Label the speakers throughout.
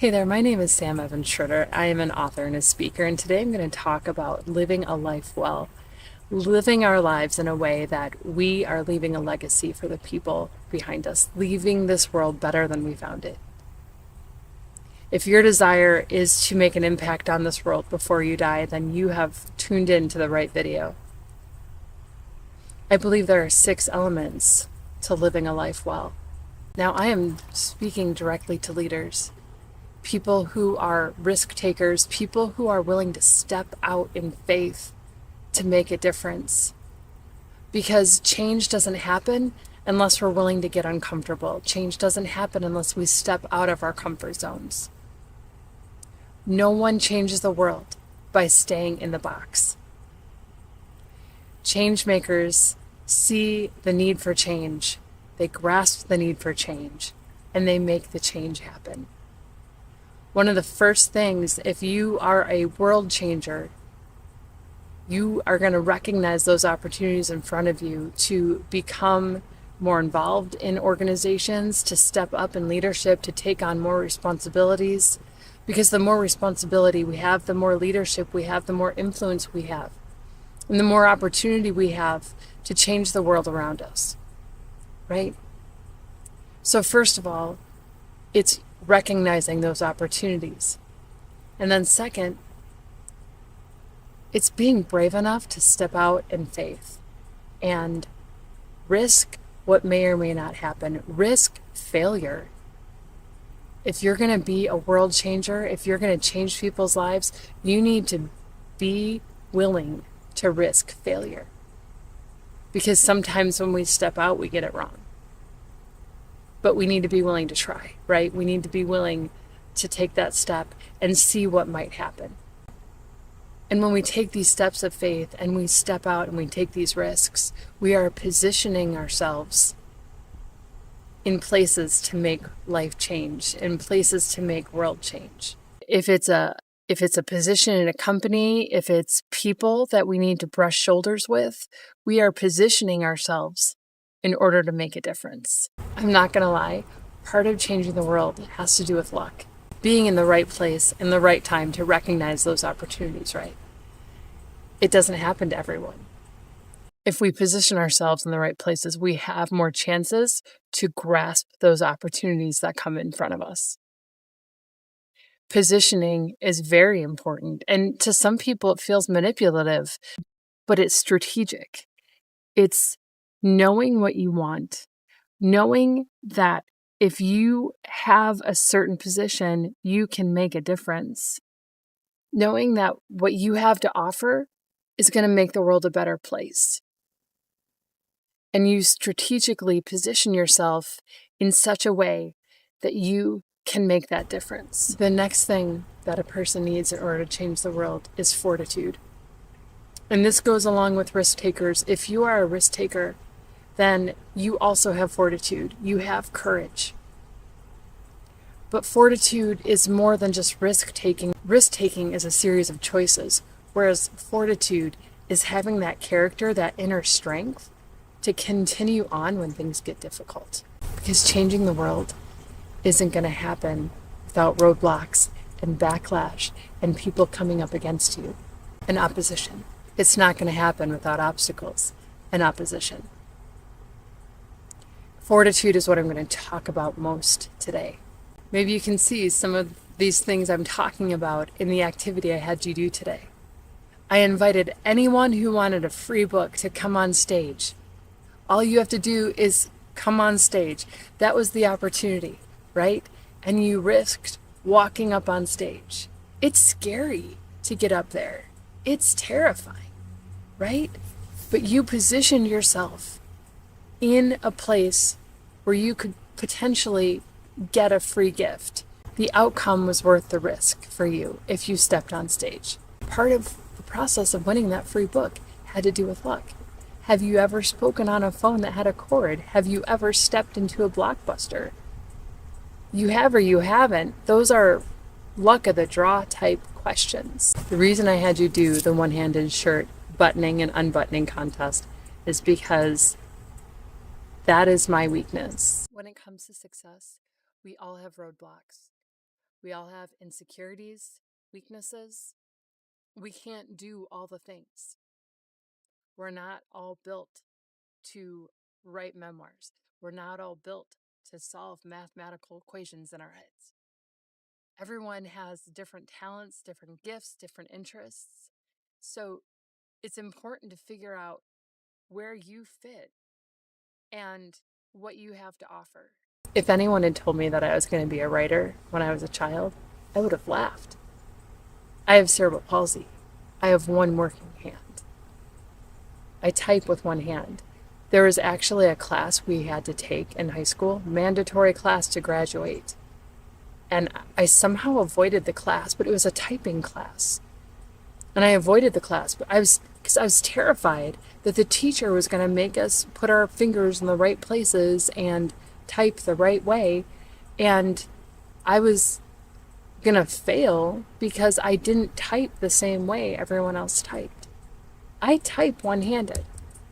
Speaker 1: Hey there, my name is Sam Evan Schroeder. I am an author and a speaker, and today I'm going to talk about living a life well, living our lives in a way that we are leaving a legacy for the people behind us, leaving this world better than we found it. If your desire is to make an impact on this world before you die, then you have tuned in to the right video. I believe there are 6 elements to living a life well. Now, I am speaking directly to leaders. People who are risk takers, people who are willing to step out in faith to make a difference. Because change doesn't happen unless we're willing to get uncomfortable. Change doesn't happen unless we step out of our comfort zones. No one changes the world by staying in the box. Change makers see the need for change. They grasp the need for change, and they make the change happen. One of the first things, if you are a world changer, you are going to recognize those opportunities in front of you to become more involved in organizations, to step up in leadership, to take on more responsibilities. Because the more responsibility we have, the more leadership we have, the more influence we have, and the more opportunity we have to change the world around us, right? So first of all, it's recognizing those opportunities. And then second, it's being brave enough to step out in faith and risk what may or may not happen. Risk failure. If you're going to be a world changer, if you're going to change people's lives, you need to be willing to risk failure. Because sometimes when we step out, we get it wrong. But we need to be willing to try, right? We need to be willing to take that step and see what might happen. And when we take these steps of faith and we step out and we take these risks, we are positioning ourselves in places to make life change, in places to make world change. If it's a position in a company, if it's people that we need to brush shoulders with, we are positioning ourselves in order to make a difference. I'm not going to lie, part of changing the world has to do with luck. Being in the right place in the right time to recognize those opportunities, right? It doesn't happen to everyone. If we position ourselves in the right places, we have more chances to grasp those opportunities that come in front of us. Positioning is very important, and to some people it feels manipulative, but it's strategic. It's knowing what you want, knowing that if you have a certain position, you can make a difference. Knowing that what you have to offer is going to make the world a better place. And you strategically position yourself in such a way that you can make that difference. The next thing that a person needs in order to change the world is fortitude. And this goes along with risk takers. If you are a risk taker, then you also have fortitude. You have courage. But fortitude is more than just risk taking. Risk taking is a series of choices, whereas fortitude is having that character, that inner strength to continue on when things get difficult. Because changing the world isn't going to happen without roadblocks and backlash and people coming up against you and opposition. It's not going to happen without obstacles and opposition. Fortitude is what I'm going to talk about most today. Maybe you can see some of these things I'm talking about in the activity I had you do today. I invited anyone who wanted a free book to come on stage. All you have to do is come on stage. That was the opportunity, right? And you risked walking up on stage. It's scary to get up there. It's terrifying, right? But you positioned yourself in a place where you could potentially get a free gift. The outcome was worth the risk for you if you stepped on stage. Part of the process of winning that free book had to do with luck. Have you ever spoken on a phone that had a cord? Have you ever stepped into a Blockbuster? You have or you haven't. Those are luck of the draw type questions. The reason I had you do the one-handed shirt buttoning and unbuttoning contest is because that is my weakness. When it comes to success, we all have roadblocks. We all have insecurities, weaknesses. We can't do all the things. We're not all built to write memoirs. We're not all built to solve mathematical equations in our heads. Everyone has different talents, different gifts, different interests. So it's important to figure out where you fit and what you have to offer. If anyone had told me that I was going to be a writer when I was a child, I would have laughed. I have cerebral palsy. I have one working hand. I type with one hand. There was actually a class we had to take in high school, mandatory class to graduate. And I somehow avoided the class, but it was a typing class. And I avoided the class, but because I was terrified that the teacher was going to make us put our fingers in the right places and type the right way. And I was going to fail because I didn't type the same way everyone else typed. I type one-handed.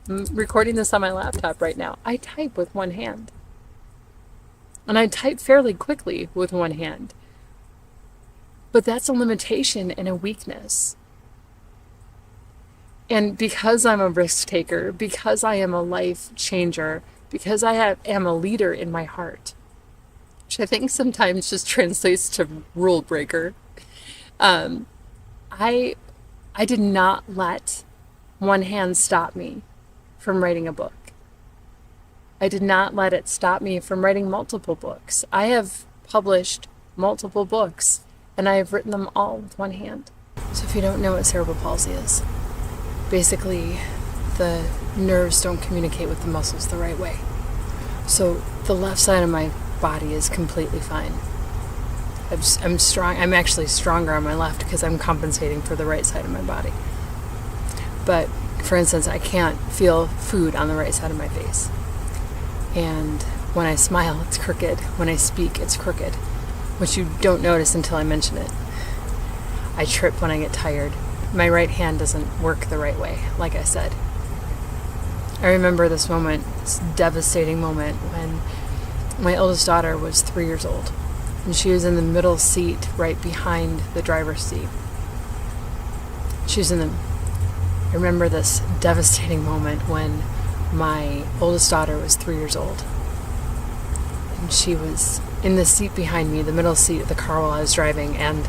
Speaker 1: I'm recording this on my laptop right now. I type with one hand. And I type fairly quickly with one hand. But that's a limitation and a weakness. And because I'm a risk taker, because I am a life changer, because I am a leader in my heart, which I think sometimes just translates to rule breaker, I did not let one hand stop me from writing a book. I did not let it stop me from writing multiple books. I have published multiple books, and I have written them all with one hand. So if you don't know what cerebral palsy is, basically the nerves don't communicate with the muscles the right way. So the left side of my body is completely fine. I'm strong. I'm actually stronger on my left because I'm compensating for the right side of my body. But for instance, I can't feel food on the right side of my face. And when I smile, it's crooked. When I speak, it's crooked, which you don't notice until I mention it. I trip when I get tired. My right hand doesn't work the right way, like I said. I remember this moment, this devastating moment, when my oldest daughter was 3 years old. And she was in the middle seat right behind the driver's seat. I remember this devastating moment when my oldest daughter was 3 years old. And she was in the seat behind me, the middle seat of the car while I was driving, and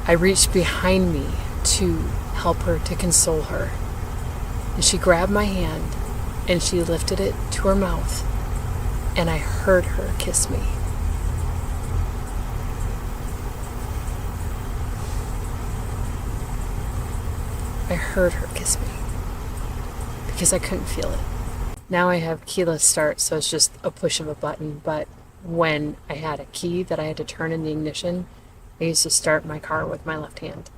Speaker 1: I reached behind me to help her, to console her. And she grabbed my hand and she lifted it to her mouth, and I heard her kiss me. I heard her kiss me because I couldn't feel it. Now I have keyless start, so it's just a push of a button, but when I had a key that I had to turn in the ignition, I used to start my car with my left hand.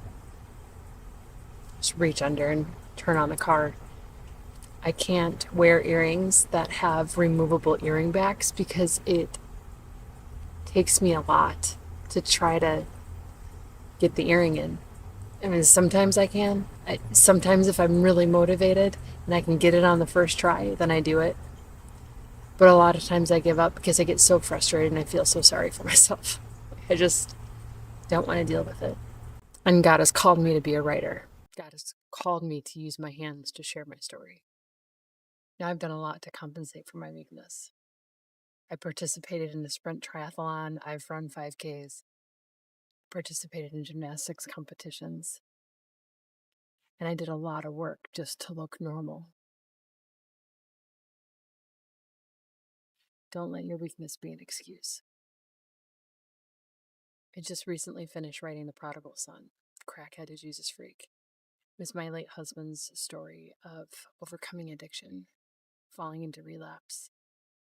Speaker 1: Just reach under and turn on the car. I can't wear earrings that have removable earring backs because it takes me a lot to try to get the earring in. I mean, sometimes I can. Sometimes if I'm really motivated and I can get it on the first try, then I do it. But a lot of times I give up because I get so frustrated and I feel so sorry for myself. I just don't want to deal with it. And God has called me to be a writer. God has called me to use my hands to share my story. Now I've done a lot to compensate for my weakness. I participated in a sprint triathlon. I've run 5Ks. Participated in gymnastics competitions. And I did a lot of work just to look normal. Don't let your weakness be an excuse. I just recently finished writing The Prodigal Son, Crackhead to Jesus Freak. It was my late husband's story of overcoming addiction, falling into relapse,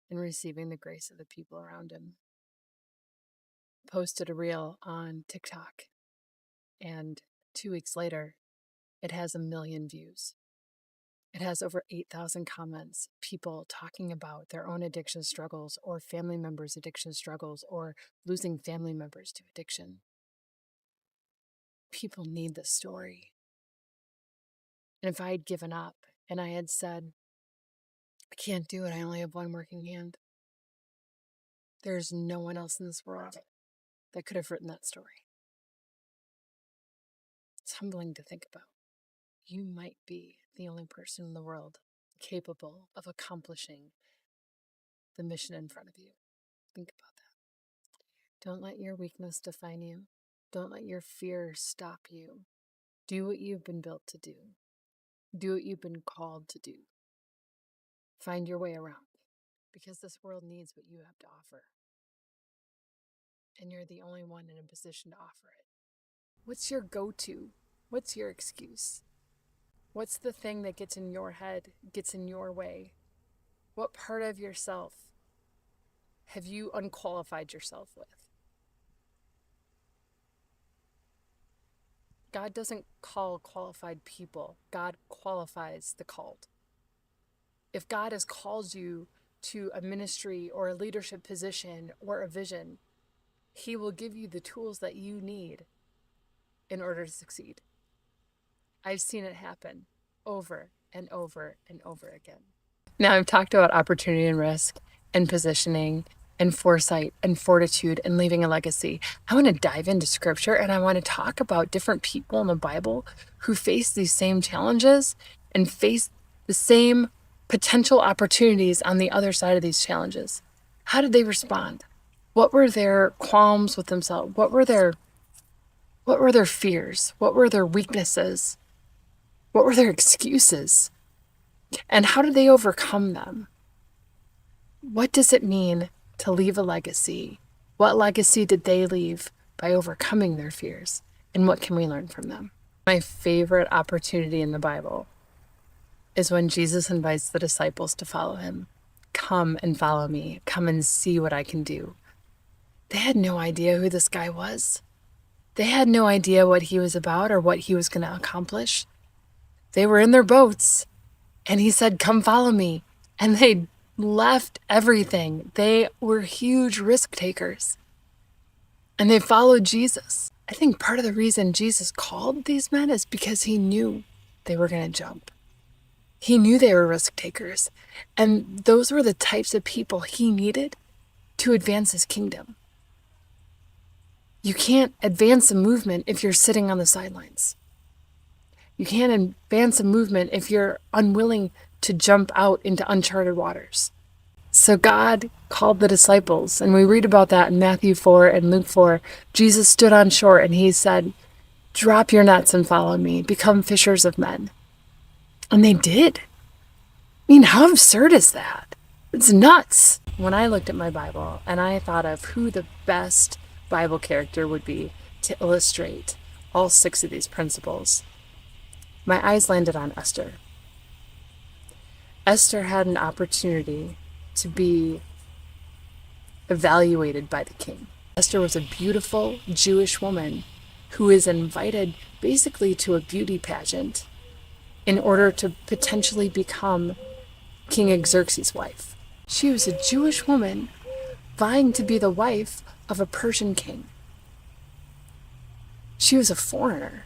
Speaker 1: and receiving the grace of the people around him. Posted a reel on TikTok, and 2 weeks later, it has 1 million views. It has over 8,000 comments, people talking about their own addiction struggles or family members' addiction struggles or losing family members to addiction. People need this story. And if I had given up and I had said, I can't do it, I only have one working hand, there's no one else in this world that could have written that story. It's humbling to think about. You might be the only person in the world capable of accomplishing the mission in front of you. Think about that. Don't let your weakness define you. Don't let your fear stop you. Do what you've been built to do. Do what you've been called to do. Find your way around, because this world needs what you have to offer. And you're the only one in a position to offer it. What's your go-to? What's your excuse? What's the thing that gets in your head, gets in your way? What part of yourself have you unqualified yourself with? God doesn't call qualified people. God qualifies the called. If God has called you to a ministry or a leadership position or a vision, He will give you the tools that you need in order to succeed. I've seen it happen over and over and over again. Now, I've talked about opportunity and risk and positioning and foresight and fortitude and leaving a legacy. I want to dive into scripture, and I want to talk about different people in the Bible who face these same challenges and face the same potential opportunities on the other side of these challenges. How did they respond? What were their qualms with themselves? What were their fears? What were their weaknesses? What were their excuses? And how did they overcome them? What does it mean to leave a legacy? What legacy did they leave by overcoming their fears? And what can we learn from them? My favorite opportunity in the Bible is when Jesus invites the disciples to follow him. Come and follow me. Come and see what I can do. They had no idea who this guy was. They had no idea what he was about or what he was going to accomplish. They were in their boats, and he said, come follow me. And they left everything. They were huge risk takers. And they followed Jesus. I think part of the reason Jesus called these men is because he knew they were going to jump. He knew they were risk takers. And those were the types of people he needed to advance his kingdom. You can't advance a movement if you're sitting on the sidelines. You can't advance a movement if you're unwilling to jump out into uncharted waters. So God called the disciples, and we read about that in Matthew 4 and Luke 4. Jesus stood on shore and he said, drop your nets and follow me, become fishers of men. And they did. I mean, how absurd is that? It's nuts. When I looked at my Bible and I thought of who the best Bible character would be to illustrate all 6 of these principles, my eyes landed on Esther. Esther had an opportunity to be evaluated by the king. Esther was a beautiful Jewish woman who is invited basically to a beauty pageant in order to potentially become King Xerxes' wife. She was a Jewish woman vying to be the wife of a Persian king. She was a foreigner,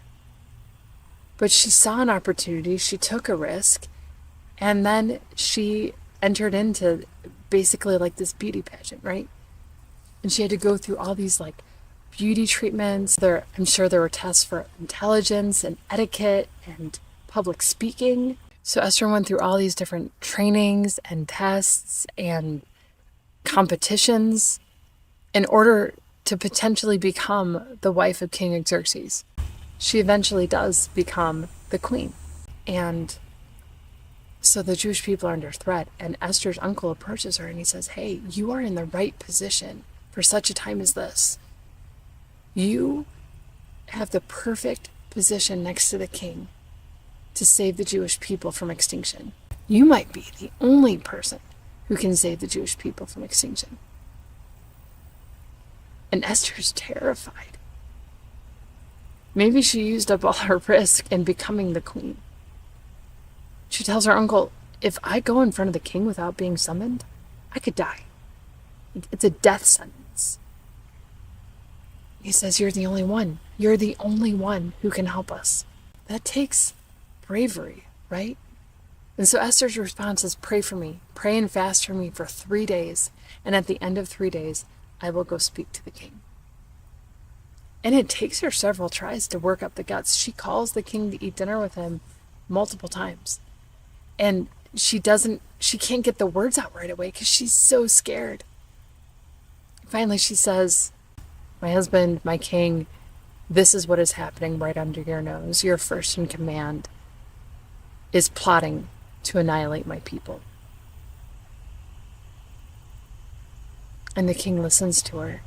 Speaker 1: but she saw an opportunity, she took a risk, and then she entered into basically like this beauty pageant, right? And she had to go through all these like beauty treatments. I'm sure there were tests for intelligence and etiquette and public speaking. So Esther went through all these different trainings and tests and competitions in order to potentially become the wife of King Xerxes. She eventually does become the queen. And so the Jewish people are under threat, and Esther's uncle approaches her and he says, hey, you are in the right position for such a time as this. You have the perfect position next to the king to save the Jewish people from extinction. You might be the only person who can save the Jewish people from extinction. And Esther's terrified. Maybe she used up all her risk in becoming the queen. She tells her uncle, if I go in front of the king without being summoned, I could die. It's a death sentence. He says, you're the only one. You're the only one who can help us. That takes bravery, right? And so Esther's response is, pray for me. Pray and fast for me for 3 days. And at the end of 3 days, I will go speak to the king. And it takes her several tries to work up the guts. She calls the king to eat dinner with him multiple times. And she can't get the words out right away because she's so scared. Finally, she says, "My husband, my king, this is what is happening right under your nose. Your first in command is plotting to annihilate my people." And the king listens to her,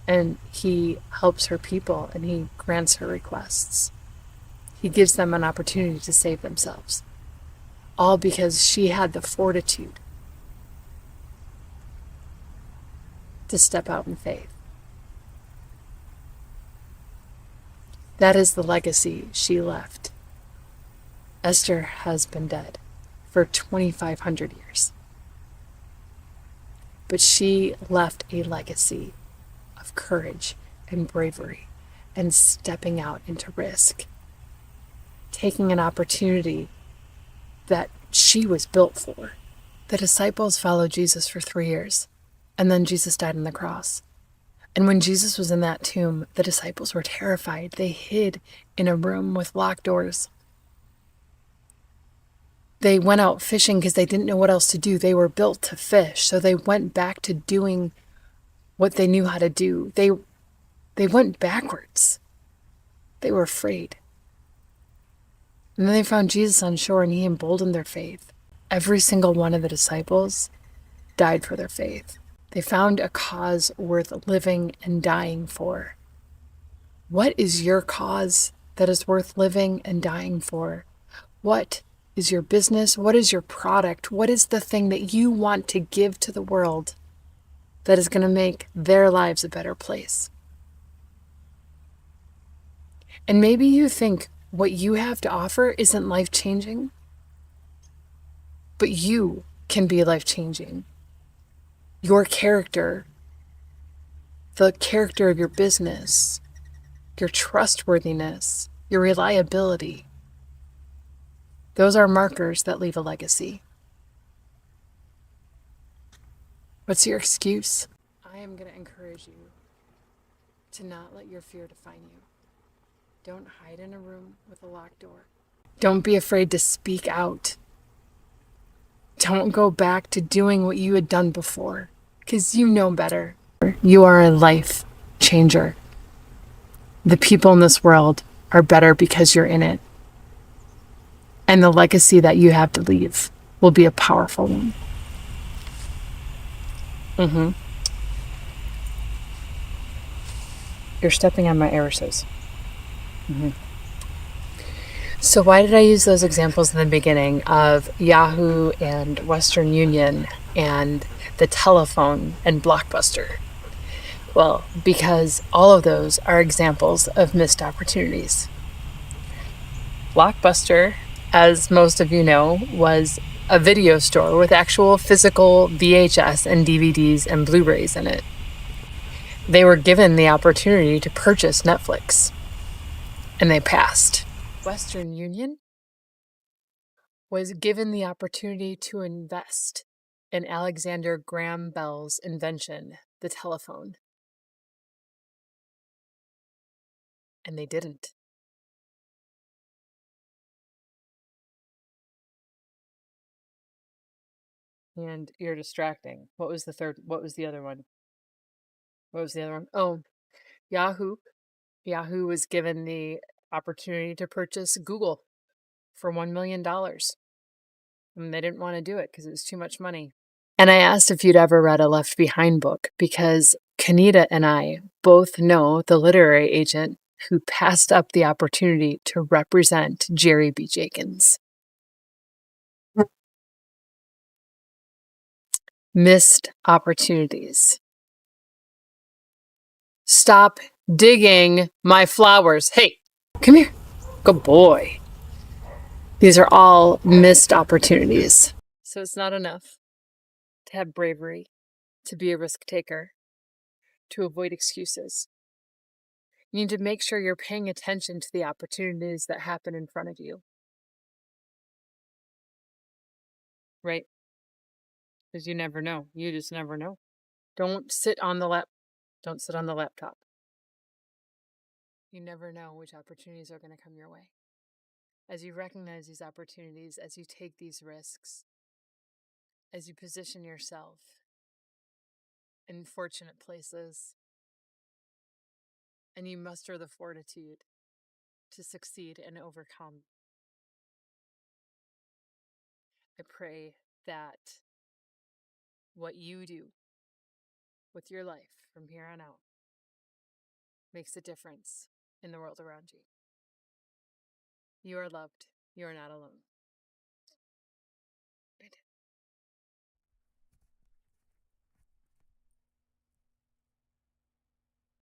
Speaker 1: and he helps her people, and he grants her requests. He gives them an opportunity to save themselves, all because she had the fortitude to step out in faith. That is the legacy she left. Esther has been dead for 2,500 years. But she left a legacy of courage and bravery and stepping out into risk, taking an opportunity that she was built for. The disciples followed Jesus for 3 years, and then Jesus died on the cross. And when Jesus was in that tomb, the disciples were terrified. They hid in a room with locked doors. They went out fishing because they didn't know what else to do. They were built to fish, so they went back to doing what they knew how to do. They went backwards. They were afraid. And then they found Jesus on shore, and he emboldened their faith. Every single one of the disciples died for their faith. They found a cause worth living and dying for. What is your cause that is worth living and dying for? What is your business? What is your product? What is the thing that you want to give to the world that is going to make their lives a better place? And maybe you think what you have to offer isn't life-changing, but you can be life-changing. Your character, the character of your business, your trustworthiness, your reliability, those are markers that leave a legacy. What's your excuse? I am going to encourage you to not let your fear define you. Don't hide in a room with a locked door. Don't be afraid to speak out. Don't go back to doing what you had done before, because you know better. You are a life changer. The people in this world are better because you're in it. And the legacy that you have to leave will be a powerful one. You're stepping on my irises. So why did I use those examples in the beginning of Yahoo and Western Union and the telephone and Blockbuster? Well, because all of those are examples of missed opportunities. Blockbuster, as most of you know, was a video store with actual physical VHS and DVDs and Blu-rays in it. They were given the opportunity to purchase Netflix, and they passed. Western Union was given the opportunity to invest in Alexander Graham Bell's invention, the telephone, and they didn't. And you're distracting. What was the other one? What was the other one? Oh, Yahoo. Yahoo was given the opportunity to purchase Google for $1 million. And they didn't want to do it because it was too much money. And I asked if you'd ever read a Left Behind book because Kanita and I both know the literary agent who passed up the opportunity to represent Jerry B. Jenkins. Missed opportunities. Stop digging my flowers. Hey, come here. Good boy. These are all missed opportunities. So it's not enough to have bravery, to be a risk taker, to avoid excuses. You need to make sure you're paying attention to the opportunities that happen in front of you. Right? Because you never know. You just never know. Don't sit on the laptop. You never know which opportunities are going to come your way. As you recognize these opportunities, as you take these risks, as you position yourself in fortunate places, and you muster the fortitude to succeed and overcome, I pray that what you do with your life from here on out makes a difference in the world around you. You are loved. You are not alone.